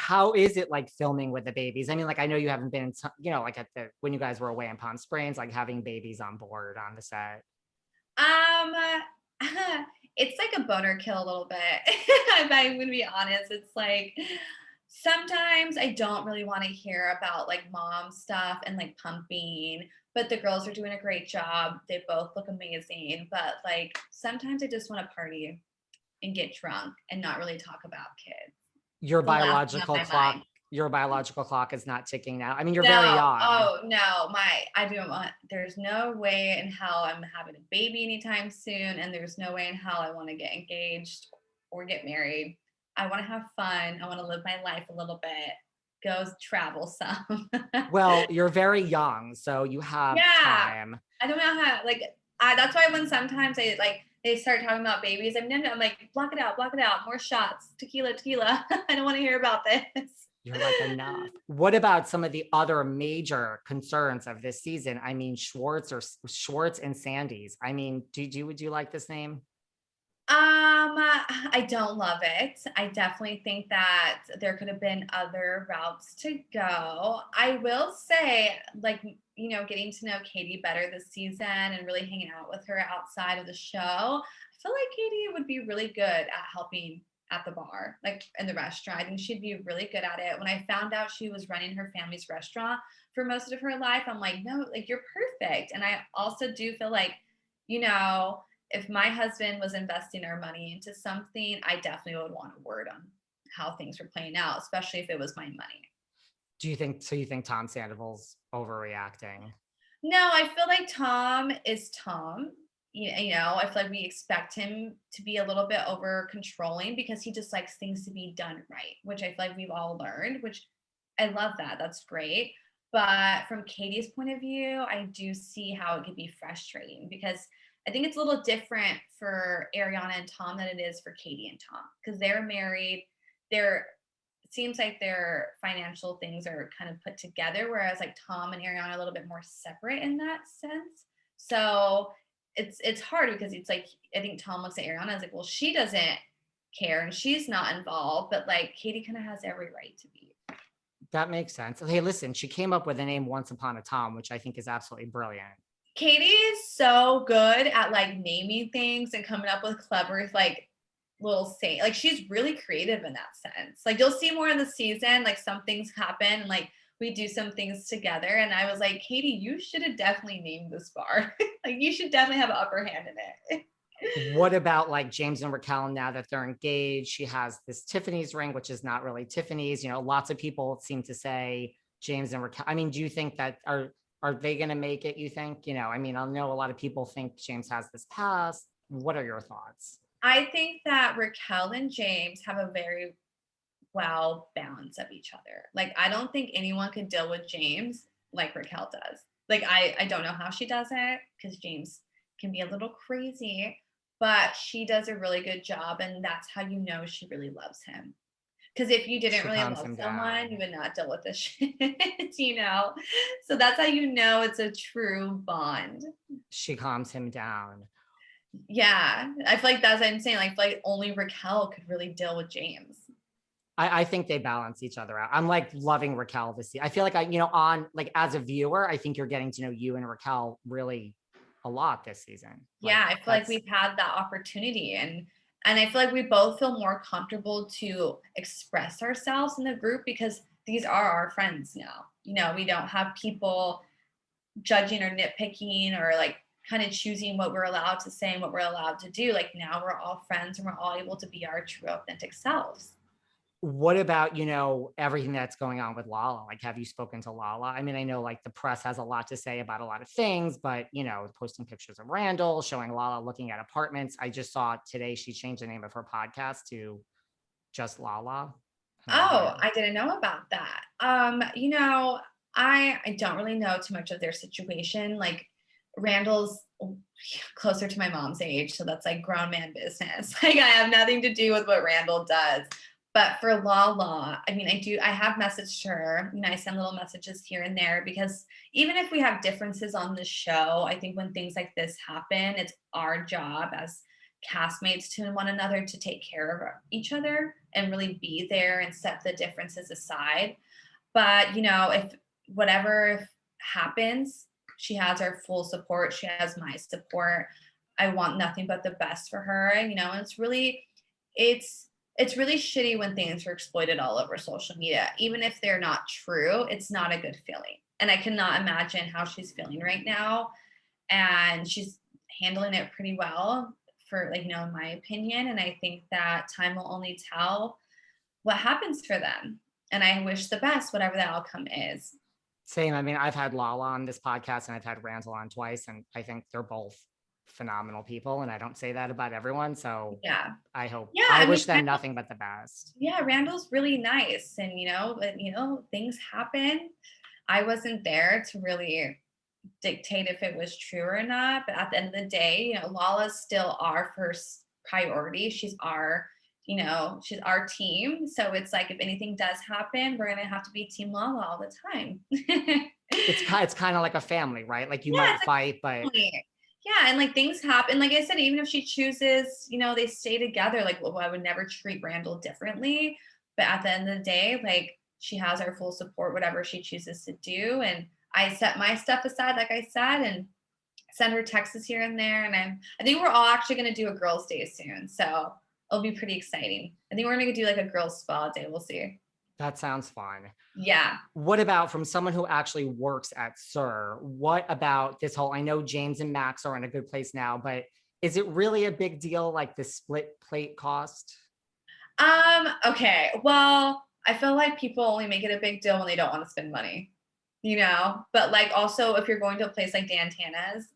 how is it like filming with the babies? I mean, like, I know you haven't been, like when you guys were away in Palm Springs, like having babies on board on the set. Um, it's like a boner kill a little bit. If I'm gonna be honest, it's like sometimes I don't really want to hear about like mom stuff and like pumping, but the girls are doing a great job. They both look amazing, but like sometimes I just want to party and get drunk and not really talk about kids. Your The last thing on biological my clock, mind. your biological clock is not ticking now. I mean, you're very No, young. oh no, I don't want, there's no way in hell I'm having a baby anytime soon, and there's no way in hell I want to get engaged or get married. I want to have fun. I want to live my life a little bit, go travel some. Well, you're very young, so you have Yeah, time. I don't know how, like, that's why when sometimes they start talking about babies, I'm like, block it out, more shots, tequila, tequila. I don't want to hear about this. You're like, enough. What about some of the other major concerns of this season? I mean, Schwartz and Sandy's. I mean, would you like this name? I don't love it. I definitely think that there could have been other routes to go. I will say, like, getting to know Katie better this season and really hanging out with her outside of the show, I feel like Katie would be really good at helping at the bar, like in the restaurant. I think she'd be really good at it. When I found out she was running her family's restaurant for most of her life, I'm like, no, like you're perfect. And I also do feel like, you know, if my husband was investing our money into something, I definitely would want a word on how things were playing out, especially if it was my money. Do you think so? You think Tom Sandoval's overreacting? No, I feel like Tom is Tom. I feel like we expect him to be a little bit over controlling because he just likes things to be done right, which I feel like we've all learned, which I love that. That's great. But from Katie's point of view, I do see how it could be frustrating because I think it's a little different for Ariana and Tom than it is for Katie and Tom because they're married. It seems like their financial things are kind of put together, whereas like Tom and Ariana are a little bit more separate in that sense. So it's hard because it's like I think Tom looks at Ariana and is like, well, she doesn't care and she's not involved, but like Katie kind of has every right to be. That makes sense. Hey, listen, she came up with the name Once Upon a Tom, which I think is absolutely brilliant. Katie is so good at like naming things and coming up with clever like little say, like she's really creative in that sense. Like you'll see more in the season, like some things happen and like we do some things together. And I was like, Katie, you should have definitely named this bar. Like you should definitely have an upper hand in it. What about like James and Raquel now that they're engaged? She has this Tiffany's ring, which is not really Tiffany's. Lots of people seem to say James and Raquel. I mean, do you think that are they going to make it? You think? I mean, I know a lot of people think James has this past. What are your thoughts? I think that Raquel and James have a very well balance of each other. Like I don't think anyone could deal with James like Raquel does. Like I don't know how she does it because James can be a little crazy, but she does a really good job, and that's how you know she really loves him. Because if you didn't She really calms love him someone, you down. would not deal with this shit. So that's how you know it's a true bond. She calms him down. Yeah, I feel like that's what I'm saying. Like, I feel like only Raquel could really deal with James. I think they balance each other out. I'm like loving Raquel this year. I feel like on like as a viewer, I think you're getting to know you and Raquel really a lot this season. Like Yeah, I feel like that's we've had that opportunity, and I feel like we both feel more comfortable to express ourselves in the group because these are our friends now. We don't have people judging or nitpicking or like kind of choosing what we're allowed to say and what we're allowed to do. Like now we're all friends and we're all able to be our true authentic selves. what about, everything that's going on with Lala? Like, have you spoken to Lala? I mean, I know like the press has a lot to say about a lot of things, but, posting pictures of Randall, showing Lala looking at apartments. I just saw today she changed the name of her podcast to just Lala. I don't know if Oh, you, I didn't know about that. I don't really know too much of their situation. Like Randall's closer to my mom's age, so that's like grown man business. Like I have nothing to do with what Randall does. But for Lala, I mean, I have messaged her. I send little messages here and there because even if we have differences on the show, I think when things like this happen, it's our job as castmates to one another to take care of each other and really be there and set the differences aside. But, you know, if whatever happens, she has our full support. She has my support. I want nothing but the best for her. And, you know, it's it's really shitty when things are exploited all over social media. Even if they're not true, it's not a good feeling. And I cannot imagine how she's feeling right now. And she's handling it pretty well for, like, you know, in my opinion. And I think that time will only tell what happens for them. And I wish the best, whatever the outcome is. Same. I mean, I've had Lala on this podcast and I've had Randall on twice, and I think they're both phenomenal people. And I don't say that about everyone. So Yeah. I hope, Yeah. I wish them nothing but the best. Yeah. Randall's really nice. And, you know, things happen. I wasn't there to really dictate if it was true or not. But at the end of the day, you know, Lala's still our first priority. She's our team. So it's like, if anything does happen, we're gonna have to be Team Lala all the time. It's kind of like a family, right? Like you Yeah, might fight, but yeah, and like things happen. Like I said, even if she chooses, you know, they stay together. Like, well, I would never treat Randall differently. But at the end of the day, like, she has our full support, whatever she chooses to do. And I set my stuff aside, like I said, and send her texts here and there. And I think we're all actually going to do a girls' day soon. So it'll be pretty exciting. I think we're going to do like a girls' spa day. We'll see. that sounds fun. Yeah. What about from someone who actually works at SUR? What about this whole, I know James and Max are in a good place now, but is it really a big deal, like the split plate cost? Okay. Well, I feel like people only make it a big deal when they don't want to spend money, you know? But like also if you're going to a place like Dan Tana's,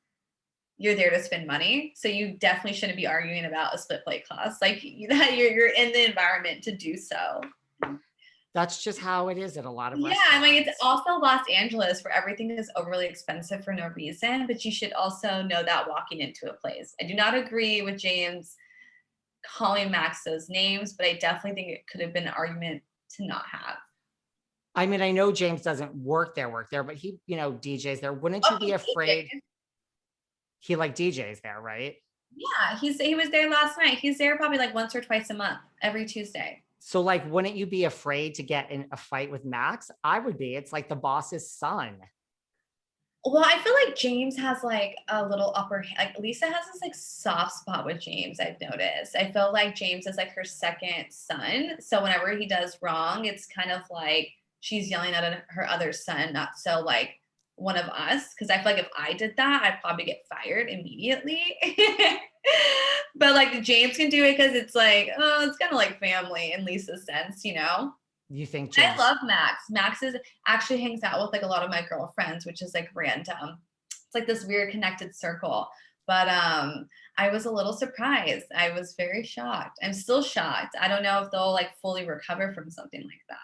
you're there to spend money. So you definitely shouldn't be arguing about a split plate cost. Like you're in the environment to do so. That's just how it is at a lot of Yeah, restaurants. I mean, it's also Los Angeles where everything is overly expensive for no reason, but you should also know that walking into a place. I do not agree with James calling Max those names, but I definitely think it could have been an argument to not have. I mean, I know James doesn't work there, but he, you know, DJs there. Wouldn't you be afraid? He like DJs there, right? Yeah, he was there last night. He's there probably like once or twice a month, every Tuesday. So like, wouldn't you be afraid to get in a fight with Max? I would be. It's like the boss's son. Well, I feel like James has like a little upper hand. Like Lisa has this like soft spot with James, I've noticed. I feel like James is like her second son. So whenever he does wrong, it's kind of like she's yelling at her other son, not so like one of us. Cause I feel like if I did that, I'd probably get fired immediately. But like James can do it because it's like, oh, it's kind of like family in Lisa's sense, you know? You think James? I love Max. Max actually hangs out with like a lot of my girlfriends, which is like random. It's like this weird connected circle. But I was a little surprised. I was very shocked. I'm still shocked. I don't know if they'll like fully recover from something like that.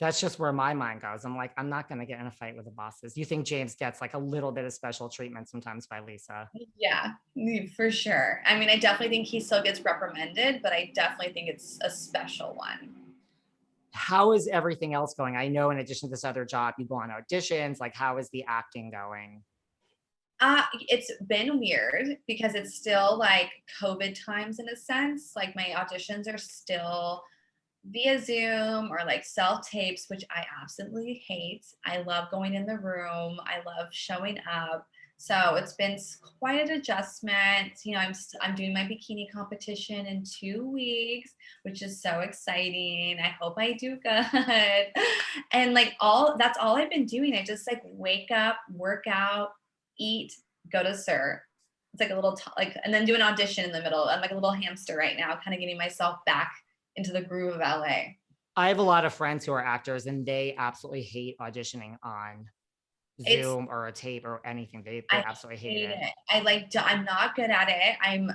That's just where my mind goes. I'm like, I'm not going to get in a fight with the bosses. You think James gets like a little bit of special treatment sometimes by Lisa? Yeah, for sure. I mean, I definitely think he still gets reprimanded, but I definitely think it's a special one. How is everything else going? I know in addition to this other job, you go on auditions. Like, how is the acting going? It's been weird because it's still like COVID times in a sense. Like my auditions are still via Zoom or like self tapes, which I absolutely hate. I love going in the room. I love showing up. So it's been quite an adjustment. You know, I'm doing my bikini competition in 2 weeks, which is so exciting. I hope I do good. And like that's all I've been doing. I just like wake up, work out, eat, go to SUR. It's like a little and then do an audition in the middle. I'm like a little hamster right now, kind of getting myself back into the groove of LA. I have a lot of friends who are actors and they absolutely hate auditioning on Zoom or a tape or anything. They absolutely hate it. I'm not good at it. I'm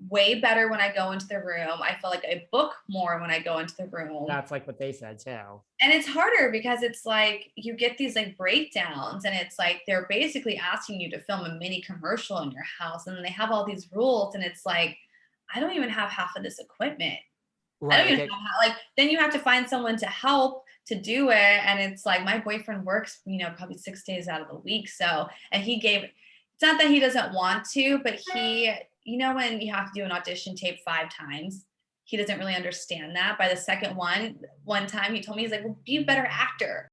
way better when I go into the room. I feel like I book more when I go into the room. That's like what they said too. And it's harder because it's like you get these like breakdowns and it's like they're basically asking you to film a mini commercial in your house and then they have all these rules and it's like I don't even have half of this equipment. Right. I don't even have, then you have to find someone to help to do it. And it's like, my boyfriend works, you know, probably 6 days out of the week. So, and it's not that he doesn't want to, but he you know, when you have to do an audition tape 5 times, he doesn't really understand that. By the second one time he told me, he's like, well, be a better actor.